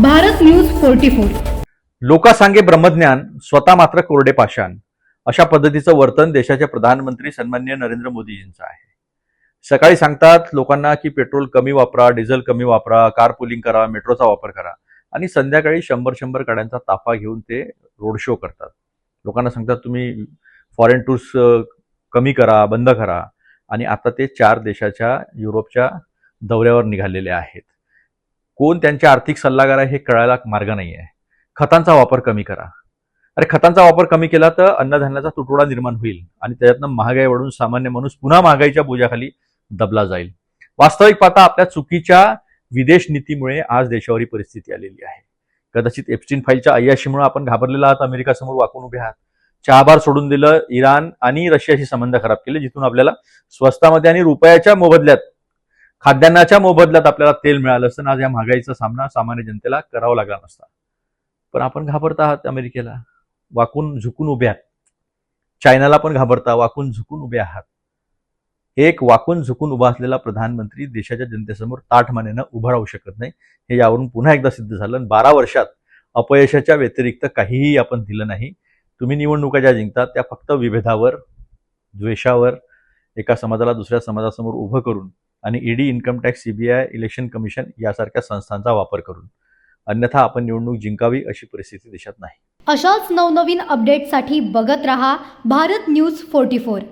Bharat news 44. लोकासांगे ब्रह्मज्ञान, स्वतः मात्र कोरडे पाषाण, अशा पद्धतीचं वर्तन देशाचे प्रधानमंत्री सन्माननीय नरेंद्र मोदीजींचं आहे. सकाळी सांगतात लोकांना की पेट्रोल कमी वापरा, डिझेल कमी वापरा, कार पुलिंग करा, मेट्रोचा वापर करा, आणि संध्याकाळी 100 गाड्यांचा ताफा घेऊन ते रोड शो करतात. लोकांना सांगतात तुम्ही फॉरेन टूर्स कमी करा, बंद करा, आणि आता ते 4 देशाच्या युरोपच्या दौऱ्यावर निघालेले आहेत. कोण त्यांचे आर्थिक सल्लागार आहे हे कळायला मार्ग नाही आहे. खतांचा वापर कमी करा. अरे खतांचा वापर कमी केला तर अन्नधान्याचा तुटवडा निर्माण होईल आणि त्याच्यातनं महागाई वाढून सामान्य माणूस पुन्हा महागाईच्या बोजाखाली दबला जाईल. वास्तविक पाहता आपल्या चुकीच्या विदेश नीतीमुळे आज देशावर ही परिस्थिती आलेली आहे. कदाचित एप्स्टीन फाईलच्या अय्याशीमुळे आपण घाबरलेला आहात, अमेरिकासमोर वाकून उभे आहात, चहाबार सोडून दिलं, इराण आणि रशियाशी संबंध खराब केले, जिथून आपल्याला स्वस्तामध्ये आणि रुपयाच्या मोबदल्यात, खाद्यान्नाच्या मोबदल्यात आपल्याला तेल मिळालं असतं. आज या महागाईचा सामना सामान्य जनतेला करावा लागला नसता. पण आपण घाबरत आहात अमेरिकेला, वाकून झुकून उभे आहात. चायनाला पण घाबरता, वाकून झुकून उभे आहात. एक वाकून झुकून उभा असलेला प्रधानमंत्री देशाच्या जनतेसमोर ताठमानेनं उभा राहू शकत नाही, हे यावरून पुन्हा एकदा सिद्ध झालं. 12 वर्षात अपयशाच्या व्यतिरिक्त काहीही आपण दिलं नाही. तुम्ही निवडणुका ज्या जिंकतात त्या फक्त विभेदावर, द्वेषावर, एका समाजाला दुसऱ्या समाजासमोर उभं करून, आणि ED, income tax, CBI, election commission यासारख्या संस्थांचा वापर करून. अन्यथा आपण निवडणूक जिंकावी अशी परिस्थिती देशात नाही. अशाच नवनवीन अपडेटसाठी बघत रहा भारत न्यूज 44.